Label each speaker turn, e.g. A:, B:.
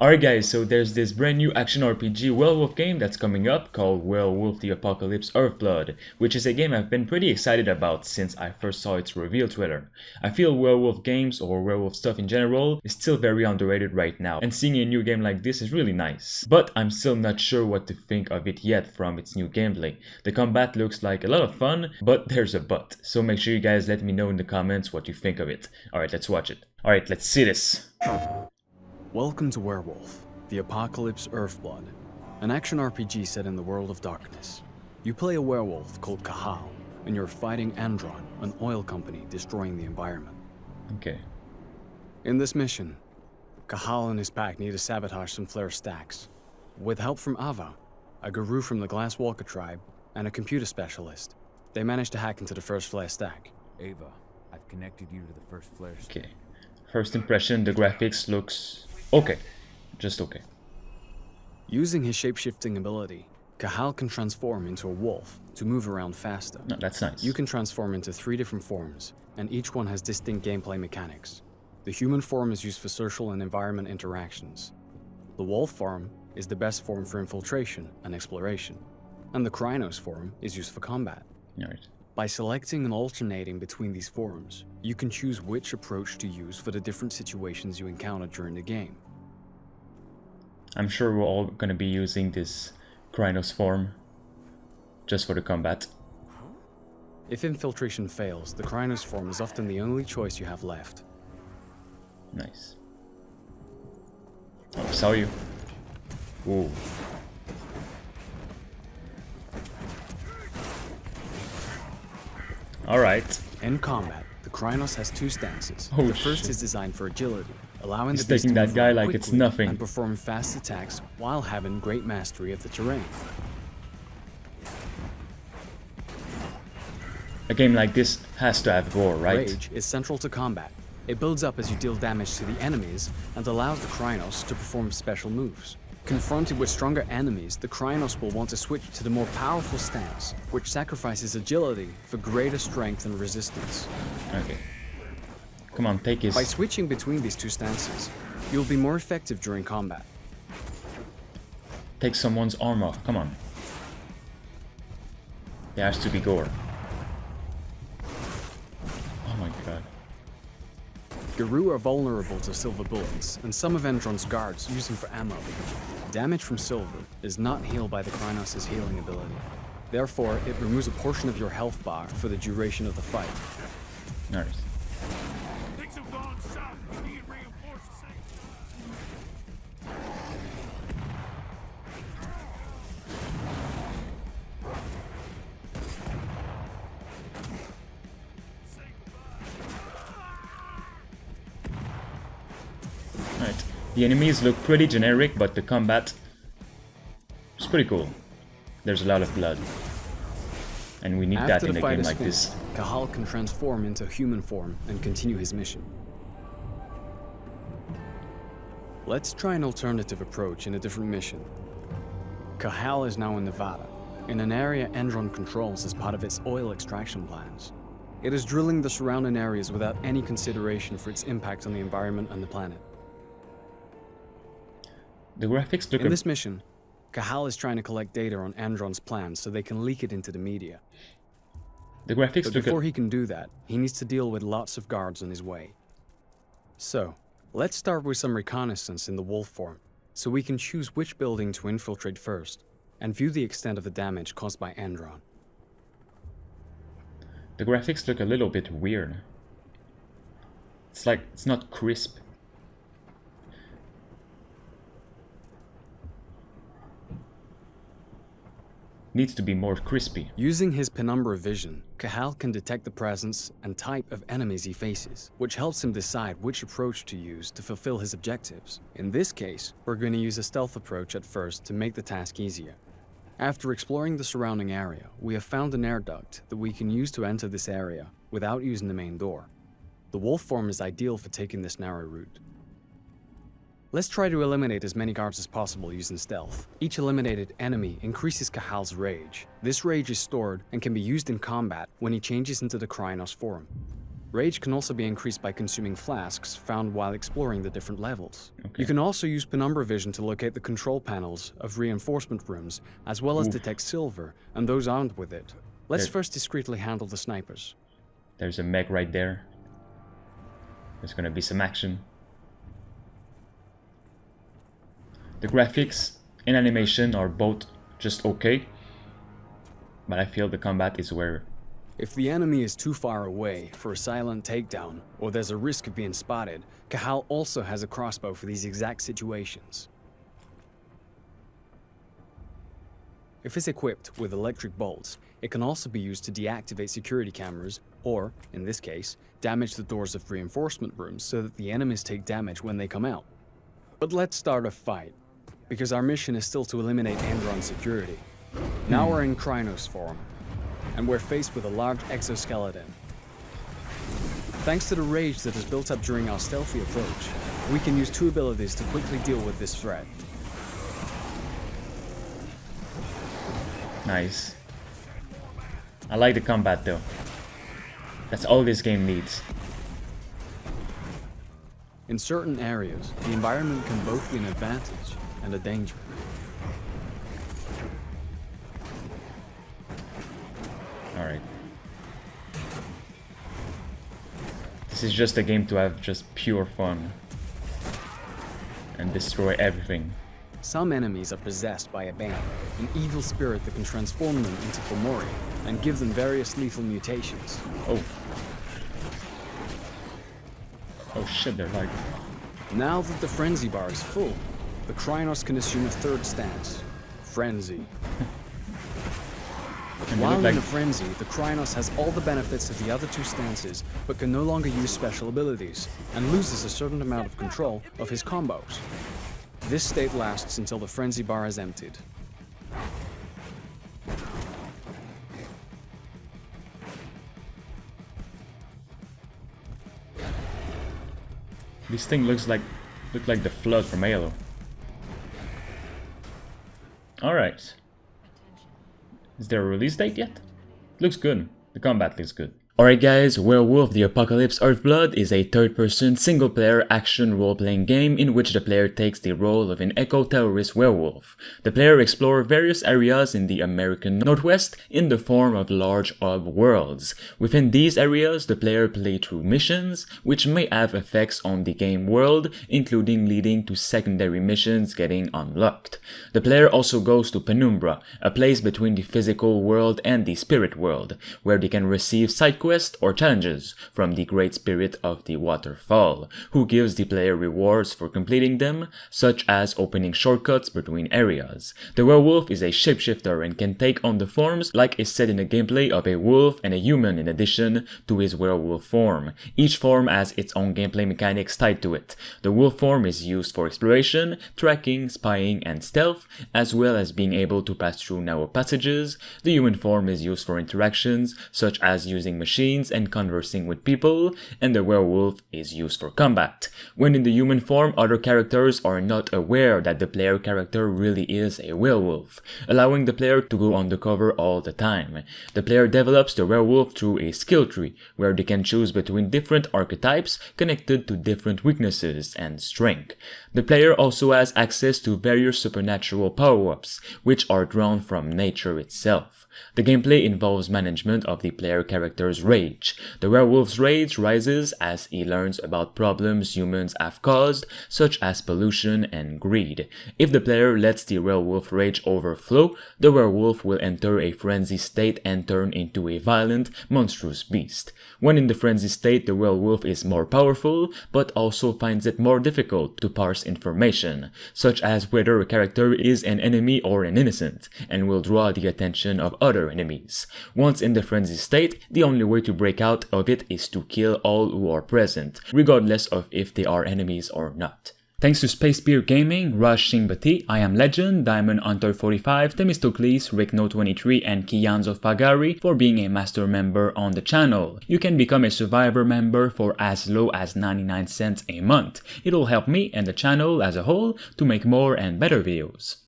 A: Alright guys, so there's this brand new action RPG Werewolf game that's coming up called Werewolf the Apocalypse Earthblood, which is a game I've been pretty excited about since I first saw its reveal trailer. I feel werewolf games or werewolf stuff in general is still very underrated right now, and seeing a new game like this is really nice. But I'm still not sure what to think of it yet from its new gameplay. The combat looks like a lot of fun, but there's a but, so make sure you guys let me know in the comments what you think of it. Alright, let's watch it. Alright, let's see this.
B: Welcome to Werewolf, the Apocalypse Earthblood, an action RPG set in the world of darkness. You play a werewolf called Cahal, and you're fighting Andron, an oil company destroying the environment.
A: Okay.
B: In this mission, Cahal and his pack need to sabotage some flare stacks. With help from Ava, a guru from the Glasswalker tribe, and a computer specialist, they manage to hack into the first flare stack.
C: Ava, I've connected you to the first flare stack.
A: Okay. First impression, the graphics looks okay. Just okay.
B: Using his shape-shifting ability, Cahal can transform into a wolf to move around faster.
A: No, that's nice.
B: You can transform into 3 different forms, and each one has distinct gameplay mechanics. The human form is used for social and environment interactions. The wolf form is the best form for infiltration and exploration, and the Krynos form is used for combat.
A: Alright.
B: By selecting and alternating between these forms, you can choose which approach to use for the different situations you encounter during the game.
A: I'm sure we're all gonna be using this Krynos form just for the combat.
B: If infiltration fails, the Krynos form is often the only choice you have left.
A: Nice. Oh, saw you. Ooh. Alright.
B: In combat, the Krynos has 2 stances.
A: Oh,
B: The first
A: shit.
B: is designed for agility, allowing
A: He's
B: the beast
A: taking
B: to
A: that
B: move
A: guy
B: around
A: like it's
B: quickly
A: nothing.
B: and perform fast attacks while having great mastery of the terrain.
A: A game like this has to have gore, right?
B: Rage is central to combat. It builds up as you deal damage to the enemies and allows the Krynos to perform special moves. Confronted with stronger enemies, the Krynos will want to switch to the more powerful stance, which sacrifices agility for greater strength and resistance.
A: Okay. Come on, take his...
B: By switching between these 2 stances, you'll be more effective during combat.
A: Take someone's arm off, come on. There has to be gore. Oh my god.
B: Guru are vulnerable to silver bullets, and some of Endron's guards use them for ammo. Damage from silver is not healed by the Krynos' healing ability. Therefore, it removes a portion of your health bar for the duration of the fight.
A: Alright.
D: Things have gone south. We need reinforcements.
A: Alright. The enemies look pretty generic, but the combat is pretty cool. There's a lot of blood. And we need that
B: After
A: in
B: the
A: a
B: fight
A: game
B: is
A: like
B: finished,
A: this.
B: Cahal can transform into human form and continue his mission. Let's try an alternative approach in a different mission. Cahal is now in Nevada, in an area Endron controls as part of its oil extraction plans. It is drilling the surrounding areas without any consideration for its impact on the environment and the planet.
A: The graphics look
B: In this mission, Cahal is trying to collect data on Andron's plans so they can leak it into the media.
A: the graphics
B: But
A: look
B: before he can do that, he needs to deal with lots of guards on his way. So, let's start with some reconnaissance in the wolf form, so we can choose which building to infiltrate first, and view the extent of the damage caused by Andron.
A: the graphics look a little bit weird. It's like it's not crisp. Needs to be more crispy.
B: Using his penumbra vision, Cahal can detect the presence and type of enemies he faces, which helps him decide which approach to use to fulfill his objectives. In this case, we're going to use a stealth approach at first to make the task easier. After exploring the surrounding area, we have found an air duct that we can use to enter this area without using the main door. The wolf form is ideal for taking this narrow route. Let's try to eliminate as many guards as possible using stealth. Each eliminated enemy increases Cahal's rage. This rage is stored and can be used in combat when he changes into the Krynos form. Rage can also be increased by consuming flasks found while exploring the different levels.
A: Okay.
B: You can also use penumbra vision to locate the control panels of reinforcement rooms, as well as detect silver and those armed with it. Let's first discreetly handle the snipers.
A: There's a mech right there. There's gonna be some action. The graphics and animation are both just okay, but I feel the combat is where...
B: If the enemy is too far away for a silent takedown, or there's a risk of being spotted, Cahal also has a crossbow for these exact situations. If it's equipped with electric bolts, it can also be used to deactivate security cameras, or, in this case, damage the doors of reinforcement rooms so that the enemies take damage when they come out. But let's start a fight, because our mission is still to eliminate Andron security. Now we're in Krynos form, and we're faced with a large exoskeleton. Thanks to the rage that is built up during our stealthy approach, we can use two abilities to quickly deal with this threat.
A: Nice. I like the combat though. That's all this game needs.
B: In certain areas, the environment can both be an advantage and a danger.
A: Alright. This is just a game to have just pure fun. And destroy everything.
B: Some enemies are possessed by a bane, an evil spirit that can transform them into Fomori and give them various lethal mutations.
A: Oh. Oh shit, they're like...
B: Now that the frenzy bar is full, the Krynos can assume a third stance, frenzy. While in a frenzy, the Krynos has all the benefits of the other two stances, but can no longer use special abilities, and loses a certain amount of control of his combos. This state lasts until the frenzy bar is emptied.
A: This thing looks like the Flood from Halo. Alright. Is there a release date yet? Looks good. The combat looks good. Alright guys, Werewolf the Apocalypse Earthblood is a third-person single-player action role-playing game in which the player takes the role of an eco-terrorist werewolf. The player explores various areas in the American Northwest in the form of large hub worlds. Within these areas, the player plays through missions, which may have effects on the game world, including leading to secondary missions getting unlocked. The player also goes to Penumbra, a place between the physical world and the spirit world, where they can receive side quests or challenges from the Great Spirit of the Waterfall, who gives the player rewards for completing them, such as opening shortcuts between areas. The werewolf is a shapeshifter and can take on the forms like is said in the gameplay of a wolf and a human in addition to his werewolf form. Each form has its own gameplay mechanics tied to it. The wolf form is used for exploration, tracking, spying, and stealth, as well as being able to pass through narrow passages. The human form is used for interactions, such as using machines and conversing with people, and the werewolf is used for combat. When in the human form, other characters are not aware that the player character really is a werewolf, allowing the player to go undercover all the time. The player develops the werewolf through a skill tree, where they can choose between different archetypes connected to different weaknesses and strength. The player also has access to various supernatural power-ups, which are drawn from nature itself. The gameplay involves management of the player character's rage. The werewolf's rage rises as he learns about problems humans have caused, such as pollution and greed. If the player lets the werewolf rage overflow, the werewolf will enter a frenzy state and turn into a violent, monstrous beast. When in the frenzy state, the werewolf is more powerful, but also finds it more difficult to parse information, such as whether a character is an enemy or an innocent, and will draw the attention of other enemies. Once in the frenzy state, the only way to break out of it is to kill all who are present, regardless of if they are enemies or not. Thanks to Space Beer Gaming, Rush Shingbati, I Am Legend, Diamond Hunter 45, Themistocles, Rickno23 and Kianzo Fagari for being a master member on the channel. You can become a survivor member for as low as 99 cents a month. It'll help me and the channel as a whole to make more and better videos.